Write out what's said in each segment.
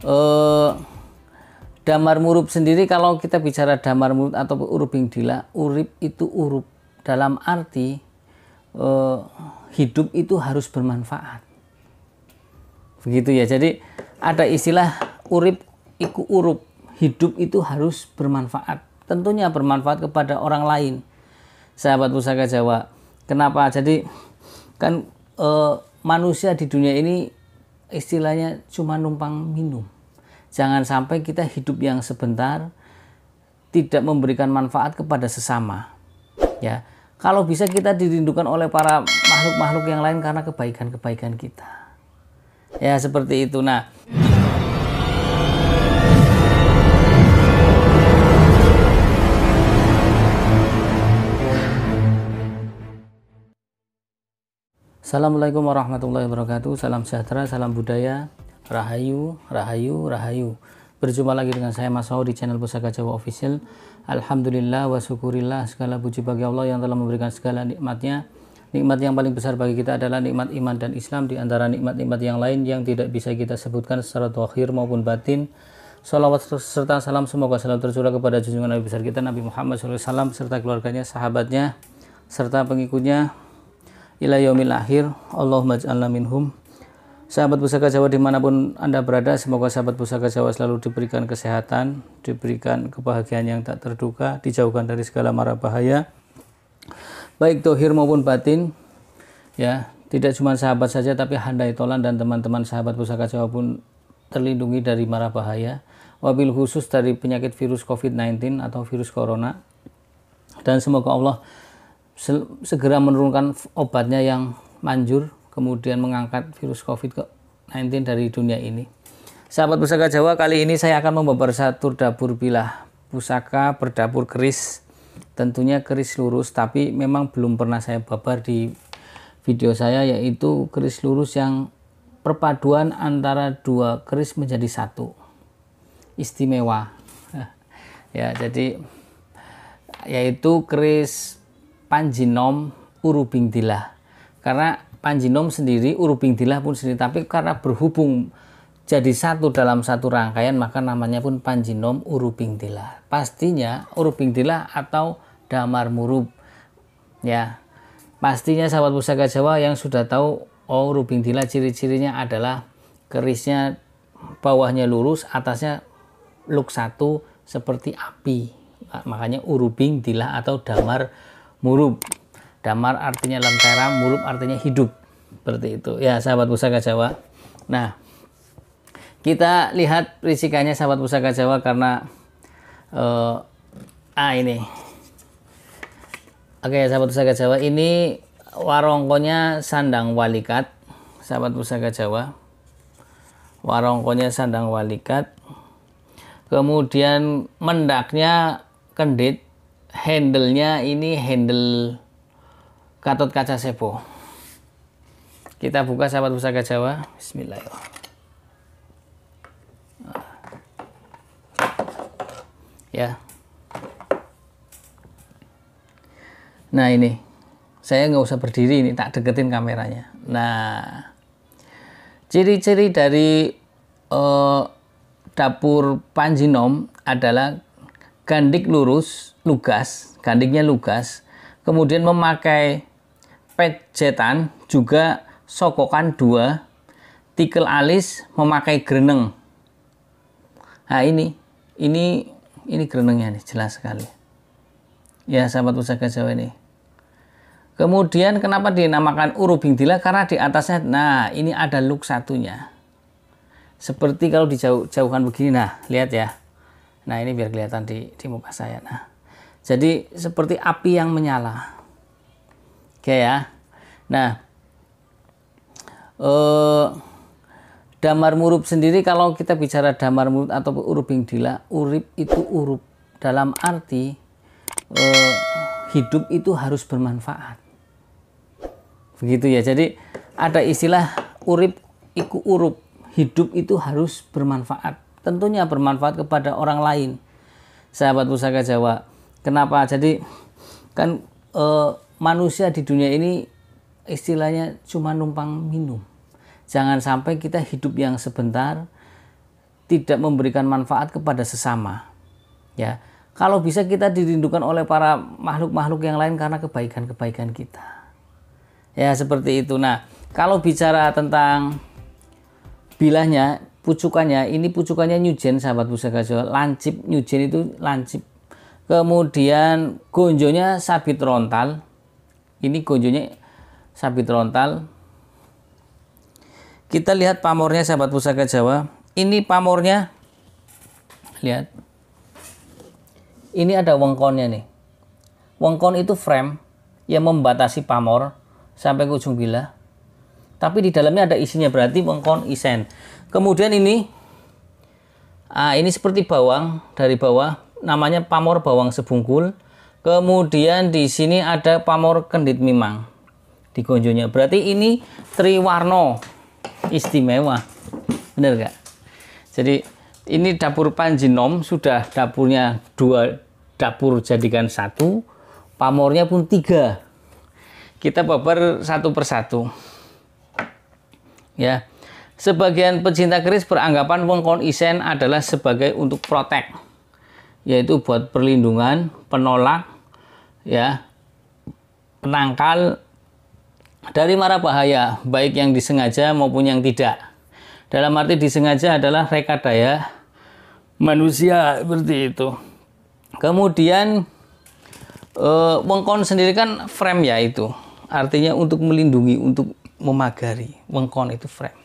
eh, damar murub sendiri, kalau kita bicara damar murub atau urubing dila, urip itu urup dalam arti hidup itu harus bermanfaat. Begitu ya. Jadi ada istilah urip iku urup, hidup itu harus bermanfaat. Tentunya bermanfaat kepada orang lain. Sahabat Pusaka Jawa. Kenapa? Jadi kan manusia di dunia ini istilahnya cuma numpang minum. Jangan sampai kita hidup yang sebentar tidak memberikan manfaat kepada sesama. Ya, kalau bisa kita dirindukan oleh para makhluk-makhluk yang lain karena kebaikan-kebaikan kita. Ya, seperti itu. Nah, Assalamualaikum warahmatullahi wabarakatuh. Salam sejahtera, salam budaya, rahayu, rahayu, rahayu. Berjumpa lagi dengan saya Mas Ho di channel Pusaka Jawa Official. Alhamdulillah wa syukurillah, segala puji bagi Allah yang telah memberikan segala nikmatnya. Nikmat yang paling besar bagi kita adalah nikmat iman dan Islam, di antara nikmat-nikmat yang lain yang tidak bisa kita sebutkan secara zahir maupun batin. Salawat serta salam semoga selalu tercurah kepada junjungan Nabi besar kita Nabi Muhammad SAW serta keluarganya, sahabatnya, serta pengikutnya ila yaumil akhir. Allahumma ij'alna minhum. Sahabat Pusaka Jawa dimanapun Anda berada, semoga sahabat Pusaka Jawa selalu diberikan kesehatan, diberikan kebahagiaan yang tak terduga, dijauhkan dari segala mara bahaya, baik dohir maupun batin. Ya, tidak cuma sahabat saja, tapi handai tolan dan teman-teman sahabat Pusaka Jawa pun terlindungi dari mara bahaya, wabil khusus dari penyakit virus COVID-19 atau virus corona. Dan semoga Allah segera menurunkan obatnya yang manjur, kemudian mengangkat virus COVID-19 dari dunia ini. Sahabat Pusaka Jawa, kali ini saya akan membabar satu dapur bilah pusaka berdapur keris. Tentunya keris lurus, tapi memang belum pernah saya babar di video saya, yaitu keris lurus yang perpaduan antara dua keris menjadi satu. Istimewa. Ya, jadi yaitu keris Panjinom Urubing Dilah. Karena Panjinom sendiri, Urubing Dilah pun sendiri, tapi karena berhubung jadi satu dalam satu rangkaian, maka namanya pun Panjinom Urubing Dilah. Pastinya Urubing Dilah atau damar murub. Ya, pastinya sahabat Pusaka Jawa yang sudah tahu, Urubing Dilah ciri-cirinya adalah kerisnya bawahnya lurus, atasnya luk satu seperti api. Makanya Urubing Dilah atau damar murub. Damar artinya lentera, murub artinya hidup. Seperti itu ya sahabat Pusaka Jawa. Nah, kita lihat risikannya sahabat Pusaka Jawa, karena ini. Oke, sahabat Pusaka Jawa, ini warongkonya sandang walikat. Sahabat Pusaka Jawa, warongkonya sandang walikat. Kemudian mendaknya kendit. Handle-nya ini handle Gatot Kaca Sepo. Kita buka sahabat Pusaka Jawa. Bismillahirrahmanirrahim. Ya. Nah, ini saya nggak usah berdiri, ini tak deketin kameranya. Nah, ciri-ciri dari dapur Panjinom adalah gandik lurus, lugas, gandiknya lugas, kemudian memakai pejetan, juga sokokan 2, tikel alis, memakai greneng. Nah, ini grenengnya nih, jelas sekali. Ya sahabat Pusaka Jawa ini. Kemudian kenapa dinamakan Urubing Dilah? Karena di atasnya, nah ini ada luk satunya. Seperti kalau dijauhkan begini, nah lihat ya. Nah, ini biar kelihatan di muka saya. Nah, jadi seperti api yang menyala. Oke ya. Nah, damar murub sendiri, kalau kita bicara damar murub atau urubing dilah, urip itu urup dalam arti hidup itu harus bermanfaat. Begitu ya. Jadi ada istilah urip iku urup, hidup itu harus bermanfaat. Tentunya bermanfaat kepada orang lain. Sahabat Pusaka Jawa. Kenapa? Jadi kan manusia di dunia ini istilahnya cuma numpang minum. Jangan sampai kita hidup yang sebentar tidak memberikan manfaat kepada sesama. Ya, kalau bisa kita dirindukan oleh para makhluk-makhluk yang lain karena kebaikan-kebaikan kita. Ya, seperti itu. Nah, kalau bicara tentang bilahnya, pucukannya, ini pucukannya nyujen, sahabat Pusaka Jawa. Lancip, nyujen itu lancip. Kemudian gonjonya sabit rontal. Ini gonjonya sabit rontal. Kita lihat pamornya, sahabat Pusaka Jawa. Ini pamornya, lihat. Ini ada wengkonnya nih. Wengkon itu frame yang membatasi pamor sampai ke ujung bilah. Tapi di dalamnya ada isinya, berarti wengkon isen. Kemudian ini seperti bawang dari bawah, namanya pamor bawang sebungkul. Kemudian di sini ada pamor kendit mimang di gonjonya. Berarti ini triwarno istimewa, bener gak? Jadi ini dapur Panjinom, sudah dapurnya 2 dapur jadikan 1, pamornya pun 3. Kita babar satu persatu. Ya, sebagian pecinta keris beranggapan wengkon isen adalah sebagai untuk protek, yaitu buat perlindungan, penolak, ya, penangkal dari mara bahaya, baik yang disengaja maupun yang tidak. Dalam arti disengaja adalah rekadaya manusia, seperti itu. Kemudian wengkon sendiri kan frame, ya, itu artinya untuk melindungi, untuk memagari. Wengkon itu frame.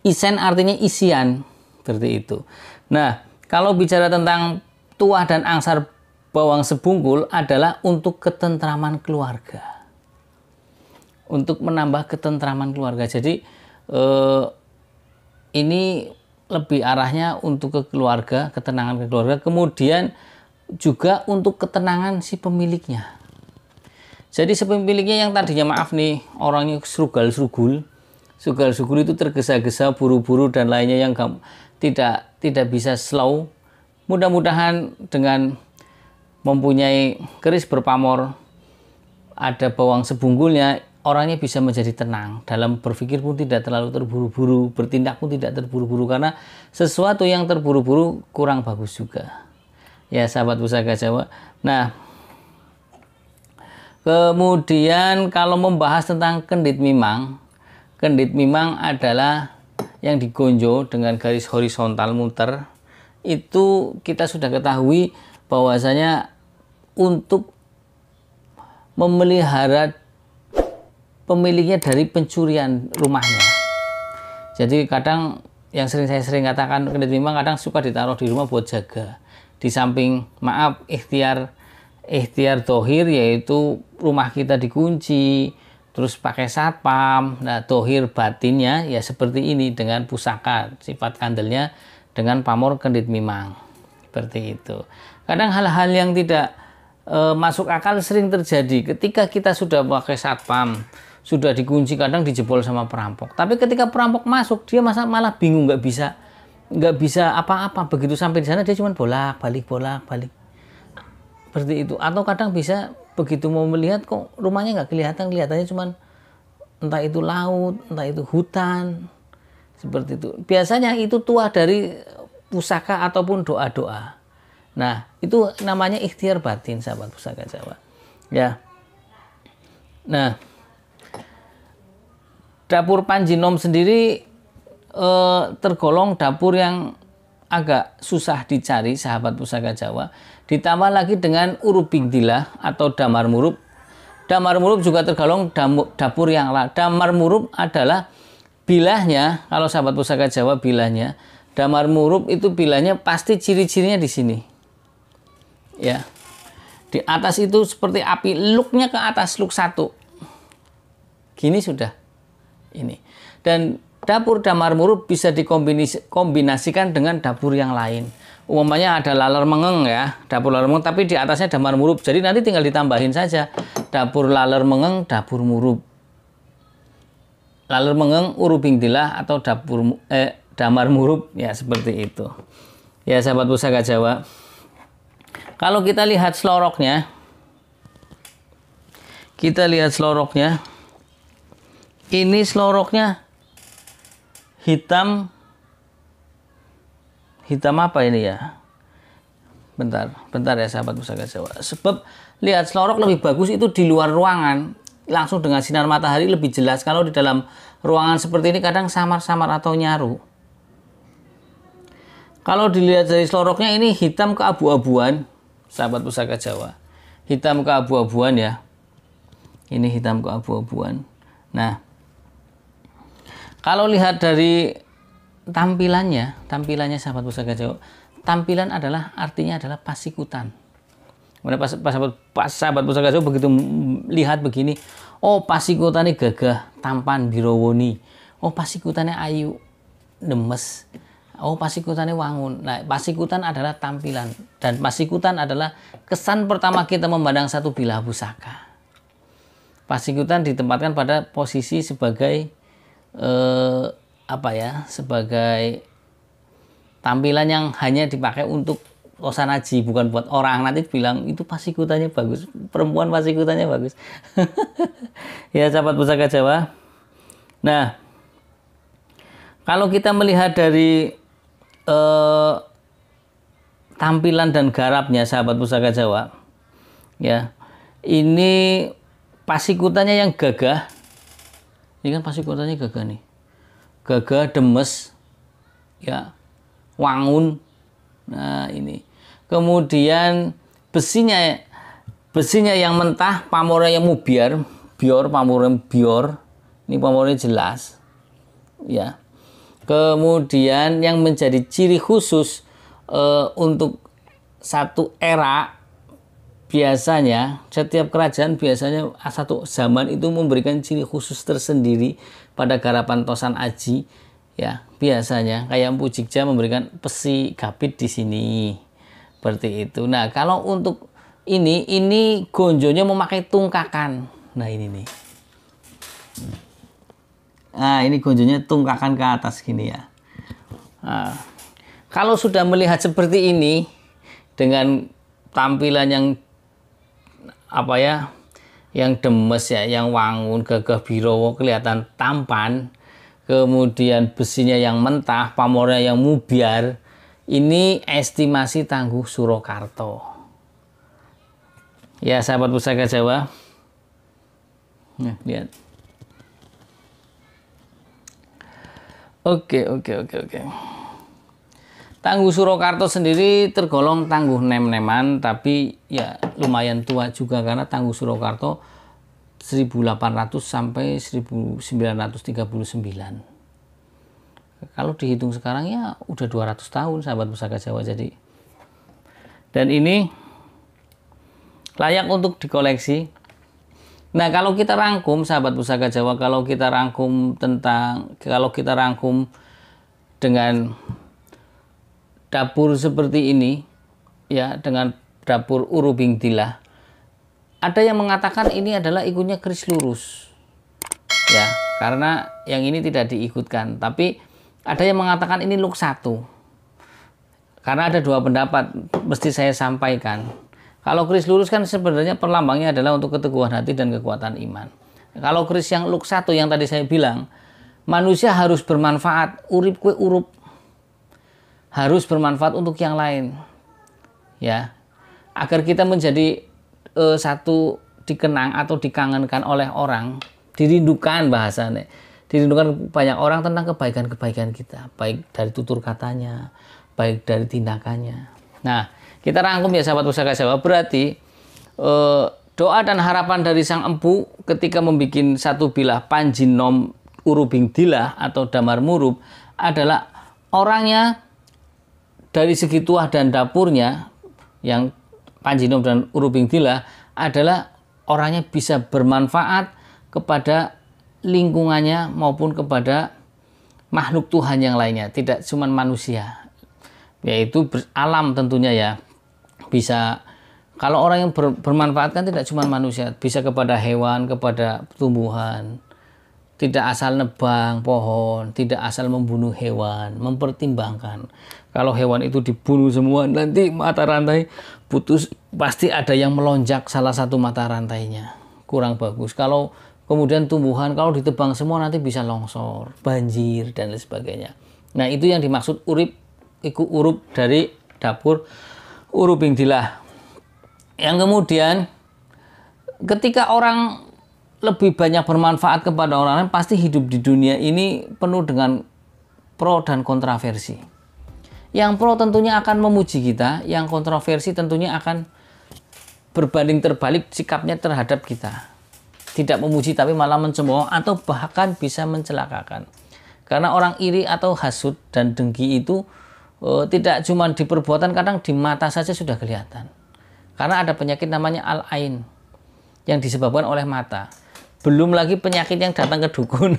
Isen artinya isian, seperti itu. Nah, kalau bicara tentang tuah dan angsar bawang sebungkul adalah untuk ketentraman keluarga, untuk menambah ketentraman keluarga. Jadi ini lebih arahnya untuk ke keluarga, ketenangan ke keluarga, kemudian juga untuk ketenangan si pemiliknya. Jadi si pemiliknya yang tadinya, maaf nih, orangnya sugal-sugul itu tergesa-gesa, buru-buru dan lainnya yang tidak bisa slow. Mudah-mudahan dengan mempunyai keris berpamor, ada bawang sebungkulnya, orangnya bisa menjadi tenang. Dalam berpikir pun tidak terlalu terburu-buru, bertindak pun tidak terburu-buru, karena sesuatu yang terburu-buru kurang bagus juga. Ya, sahabat Pusaka Jawa. Nah, kemudian kalau membahas tentang kendit mimang adalah yang digonjo dengan garis horizontal muter. Itu kita sudah ketahui bahwasanya untuk memelihara pemiliknya dari pencurian rumahnya. Jadi kadang yang saya sering katakan, kendit mimang kadang suka ditaruh di rumah buat jaga. Di samping, maaf, ikhtiar dohir, yaitu rumah kita dikunci, terus pakai satpam. Nah, dohir batinnya ya seperti ini, dengan pusaka, sifat kandelnya dengan pamor kendit mimang, seperti itu. Kadang hal-hal yang tidak masuk akal sering terjadi ketika kita sudah pakai satpam, sudah dikunci, kadang dijebol sama perampok. Tapi ketika perampok masuk, dia malah bingung, nggak bisa apa-apa. Begitu sampai di sana dia cuma bolak-balik. Seperti itu. Atau kadang bisa begitu mau melihat, kok rumahnya nggak kelihatan, kelihatannya cuma entah itu laut, entah itu hutan. Seperti itu. Biasanya itu tuah dari pusaka ataupun doa-doa. Nah, itu namanya ikhtiar batin, sahabat Pusaka Jawa. Ya. Nah, dapur Panjinom sendiri tergolong dapur yang agak susah dicari, sahabat Pusaka Jawa. Ditambah lagi dengan urubingdilah atau damar murup. Damar murup juga tergolong dapur yang damar murup adalah bilahnya. Kalau sahabat Pusaka Jawa, bilahnya damar murup itu bilahnya pasti ciri-cirinya di sini. Ya. Di atas itu seperti api, luknya ke atas, luk 1. Gini sudah. Ini. Dan dapur damar murup bisa dikombinasikan dengan dapur yang lain. Umumnya ada laler mengeng, ya, dapur laler mengeng, tapi di atasnya damar murup. Jadi nanti tinggal ditambahin saja dapur laler mengeng, dapur murup. Laler mengeng, urubingdilah atau damar murup, ya, seperti itu. Ya, sahabat Pusaka Jawa. Kalau kita lihat seloroknya, ini seloroknya hitam hitam apa ini ya? Bentar ya sahabat Pusaka Jawa. Sebab lihat selorok lebih bagus itu di luar ruangan, langsung dengan sinar matahari lebih jelas. Kalau di dalam ruangan seperti ini kadang samar-samar atau nyaru. Kalau dilihat dari seloroknya ini hitam keabu-abuan, sahabat Pusaka Jawa. Hitam keabu-abuan ya. Ini hitam keabu-abuan. Nah, kalau lihat dari tampilannya sahabat Pusaka Jawa, tampilan artinya adalah pasikutan. Kemudian pas sahabat Pusaka Jawa begitu lihat begini, oh pasikutannya gagah, tampan, birawoni. Oh pasikutannya ayu, demes. Oh pasikutannya wangun. Nah, pasikutan adalah tampilan, dan pasikutan adalah kesan pertama kita memandang satu bilah pusaka. Pasikutan ditempatkan pada posisi sebagai sebagai tampilan yang hanya dipakai untuk osanaji, bukan buat orang. Nanti bilang itu pasikutannya bagus, perempuan pasikutannya bagus. Ya sahabat Pusaka Jawa. Nah, kalau kita melihat dari tampilan dan garapnya sahabat Pusaka Jawa, ya ini pasikutannya yang gagah. Ini kan pasikutannya gagah nih, gagah, demes, ya, wangun. Nah ini, kemudian besinya yang mentah, pamornya yang mubiar, pamornya bior. Ini pamornya jelas, ya. Kemudian yang menjadi ciri khusus untuk satu era, biasanya setiap kerajaan biasanya satu zaman itu memberikan ciri khusus tersendiri pada garapan Tosan Aji, ya. Biasanya kayak Empu Jigja memberikan pesi gapit di sini, seperti itu. Nah kalau untuk ini gonjonya memakai tungkakan. Nah ini nih. Nah ini gonjonya tungkakan ke atas gini ya. Nah, kalau sudah melihat seperti ini dengan tampilan yang yang demes ya, yang wangun, gagah, birowo, kelihatan tampan, kemudian besinya yang mentah, pamornya yang mubiar, ini estimasi Tangguh Surakarta. Ya sahabat Pusaka Jawa. Nah, lihat. Oke. Tangguh Surakarta sendiri tergolong tangguh nem-neman, tapi ya lumayan tua juga karena Tangguh Surakarta 1800 sampai 1939. Kalau dihitung sekarang ya udah 200 tahun sahabat Pusaka Jawa jadi. Dan ini layak untuk dikoleksi. Nah, kalau kita rangkum sahabat Pusaka Jawa, kalau kita rangkum dengan dapur seperti ini, ya, dengan dapur Urubing Dilah, ada yang mengatakan ini adalah ikutnya keris lurus, ya, karena yang ini tidak diikutkan. Tapi ada yang mengatakan ini luk satu, karena ada dua pendapat, mesti saya sampaikan. Kalau keris lurus kan sebenarnya perlambangnya adalah untuk keteguhan hati dan kekuatan iman. Kalau keris yang luk satu yang tadi saya bilang, manusia harus bermanfaat, urip kue urup, harus bermanfaat untuk yang lain, ya, agar kita menjadi satu dikenang atau dikangenkan oleh orang, dirindukan bahasanya, dirindukan banyak orang tentang kebaikan-kebaikan kita, baik dari tutur katanya, baik dari tindakannya. Nah, kita rangkum ya sahabat Pusaka Jawa, berarti doa dan harapan dari sang empu ketika membuat satu bilah Panjinom Urubing Dilah atau Damar Murub adalah orangnya dari segi tuah dan dapurnya, yang Panjinom dan Urubing Dilah adalah orangnya bisa bermanfaat kepada lingkungannya maupun kepada makhluk Tuhan yang lainnya, tidak cuma manusia, yaitu alam tentunya ya. Bisa, kalau orang yang bermanfaat kan tidak cuma manusia, bisa kepada hewan, kepada tumbuhan, tidak asal nebang pohon, tidak asal membunuh hewan, mempertimbangkan. Kalau hewan itu dibunuh semua, nanti mata rantai putus, pasti ada yang melonjak salah satu mata rantainya, kurang bagus. Kalau kemudian tumbuhan, kalau ditebang semua nanti bisa longsor, banjir, dan lain sebagainya. Nah itu yang dimaksud urip iku urup dari dapur uruping dilah. Yang kemudian ketika orang lebih banyak bermanfaat kepada orang lain, pasti hidup di dunia ini penuh dengan pro dan kontroversi. Yang pro tentunya akan memuji kita, yang kontroversi tentunya akan berbanding terbalik sikapnya terhadap kita. Tidak memuji tapi malah mencemooh atau bahkan bisa mencelakakan. Karena orang iri atau hasud dan dengki itu tidak cuma di perbuatan, kadang di mata saja sudah kelihatan. Karena ada penyakit namanya al-ain yang disebabkan oleh mata. Belum lagi penyakit yang datang ke dukun,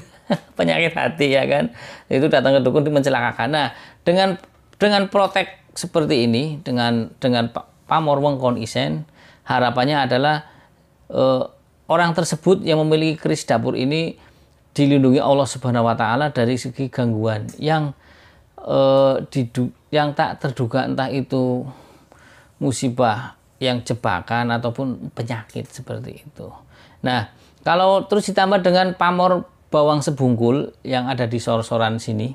penyakit hati ya kan, itu datang ke dukun mencelakakan. Nah, dengan protek seperti ini, dengan pamor wengkon isen, harapannya adalah orang tersebut yang memiliki keris dapur ini dilindungi Allah Subhanahu wa taala dari segi gangguan yang tak terduga, entah itu musibah yang jebakan ataupun penyakit seperti itu. Nah, kalau terus ditambah dengan pamor bawang sebungkul yang ada di sor-soran sini,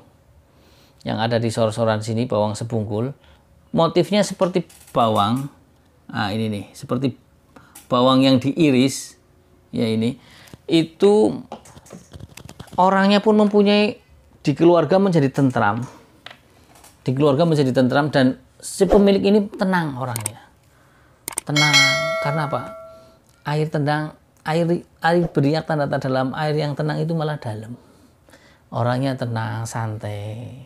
bawang sebungkul, motifnya seperti bawang. Nah, ini nih, seperti bawang yang diiris, ya ini, itu orangnya pun mempunyai, di keluarga menjadi tentram, dan si pemilik ini tenang orangnya, tenang. Karena apa? Air beriak tanda dalam air yang tenang itu malah dalam. Orangnya tenang, santai,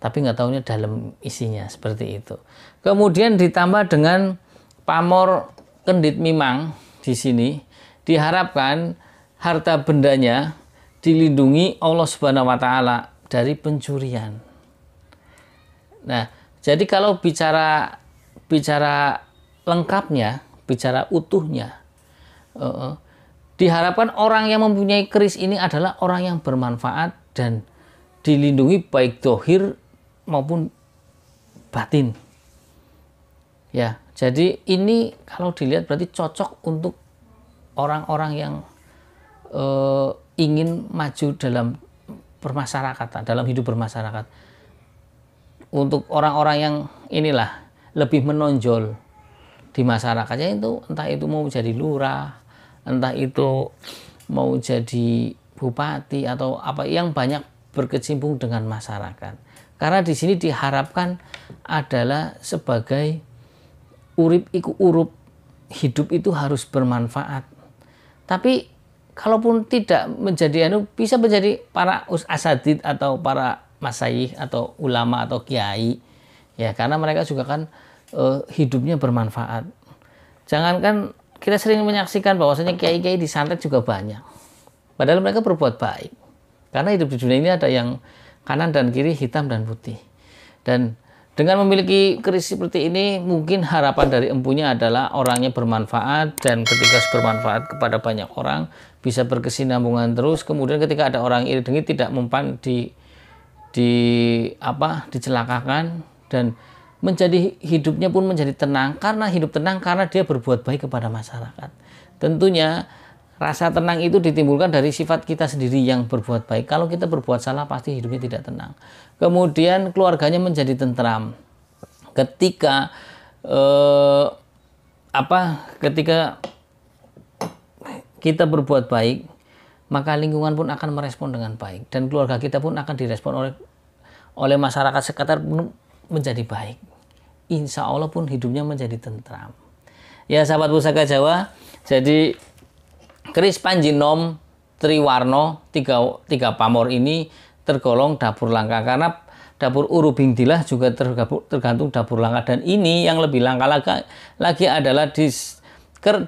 tapi nggak tahunya dalam isinya seperti itu. Kemudian ditambah dengan pamor kendit mimang di sini, diharapkan harta bendanya dilindungi Allah Subhanahu wa taala dari pencurian. Nah, jadi kalau bicara lengkapnya, bicara utuhnya, diharapkan orang yang mempunyai keris ini adalah orang yang bermanfaat dan dilindungi baik dohir maupun batin. Ya, jadi ini kalau dilihat berarti cocok untuk orang-orang yang ingin maju dalam bermasyarakatan, dalam hidup bermasyarakat. Untuk orang-orang yang inilah lebih menonjol di masyarakatnya, itu entah itu mau jadi lurah, entah itu mau jadi bupati atau apa yang banyak berkecimpung dengan masyarakat. Karena di sini diharapkan adalah sebagai urip iku urup, hidup itu harus bermanfaat. Tapi kalaupun tidak menjadi bisa menjadi para asadid atau para masyayikh atau ulama atau kiai, ya, karena mereka juga kan hidupnya bermanfaat. Jangankan kita sering menyaksikan bahwasanya kiai-kiai di santet juga banyak, padahal mereka berbuat baik. Karena hidup di dunia ini ada yang kanan dan kiri, hitam dan putih. Dan dengan memiliki keris seperti ini, mungkin harapan dari empunya adalah orangnya bermanfaat, dan ketika bermanfaat kepada banyak orang bisa berkesinambungan terus. Kemudian ketika ada orang iri dengki tidak mempan dicelakakan, dan menjadi hidupnya pun menjadi tenang. Karena hidup tenang karena dia berbuat baik kepada masyarakat. Tentunya rasa tenang itu ditimbulkan dari sifat kita sendiri yang berbuat baik. Kalau kita berbuat salah, pasti hidupnya tidak tenang. Kemudian keluarganya menjadi tentram. Ketika ketika kita berbuat baik, maka lingkungan pun akan merespon dengan baik, dan keluarga kita pun akan direspon oleh masyarakat sekitar menjadi baik. Insya Allah pun hidupnya menjadi tentram. Ya sahabat Pusaka Jawa, jadi keris Panjinom Triwarno tiga pamor ini tergolong dapur langka, karena dapur urubing dilah juga tergantung dapur langka. Dan ini yang lebih langka lagi adalah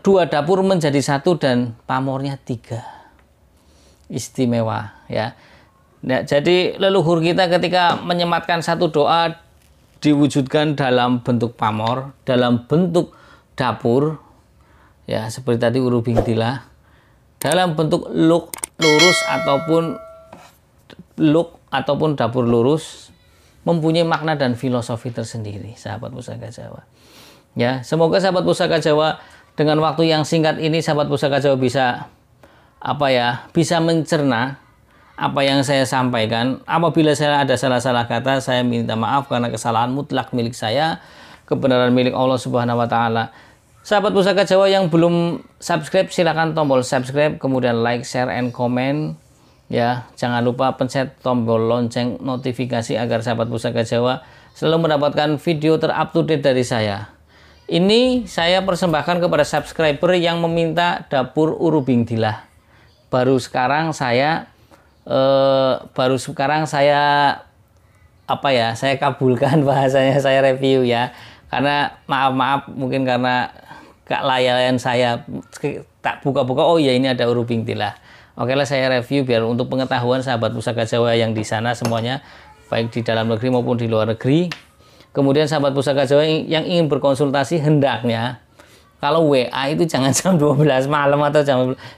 dua dapur menjadi satu dan pamornya 3. Istimewa ya. Nah, jadi leluhur kita ketika menyematkan satu doa diwujudkan dalam bentuk pamor, dalam bentuk dapur ya, seperti tadi urubing dilah, dalam bentuk lurus ataupun dapur lurus, mempunyai makna dan filosofi tersendiri, sahabat Pusaka Jawa. Ya, semoga sahabat Pusaka Jawa dengan waktu yang singkat ini, sahabat Pusaka Jawa bisa bisa mencerna apa yang saya sampaikan. Apabila saya ada salah-salah kata, saya minta maaf karena kesalahan mutlak milik saya, kebenaran milik Allah Subhanahu wa taala. Sahabat Pusaka Jawa yang belum subscribe, silakan tombol subscribe, kemudian like, share, and comment. Ya, jangan lupa pencet tombol lonceng notifikasi agar sahabat Pusaka Jawa selalu mendapatkan video terupdate dari saya. Ini saya persembahkan kepada subscriber yang meminta dapur Urubing Dilah. Baru sekarang saya saya kabulkan bahasanya, saya review ya. Karena maaf mungkin karena kelalaian saya tak buka-buka, oh ya ini ada Urubing Dilah. Oke lah, saya review biar untuk pengetahuan sahabat Pusaka Jawa yang di sana semuanya, baik di dalam negeri maupun di luar negeri. Kemudian sahabat Pusaka Jawa yang ingin berkonsultasi, hendaknya kalau WA itu jangan jam 12 malam atau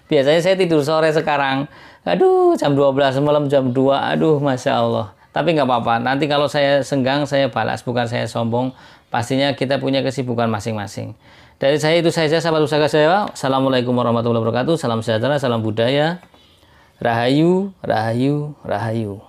biasanya saya tidur sore sekarang. Aduh, jam 12 malam, jam 2. Aduh, Masya Allah. Tapi nggak apa-apa. Nanti kalau saya senggang, saya balas. Bukan saya sombong. Pastinya kita punya kesibukan masing-masing. Dari saya itu saja sahabat Pusaka Jawa. Assalamualaikum warahmatullahi wabarakatuh. Salam sejahtera, salam budaya. Rahayu, rahayu, rahayu.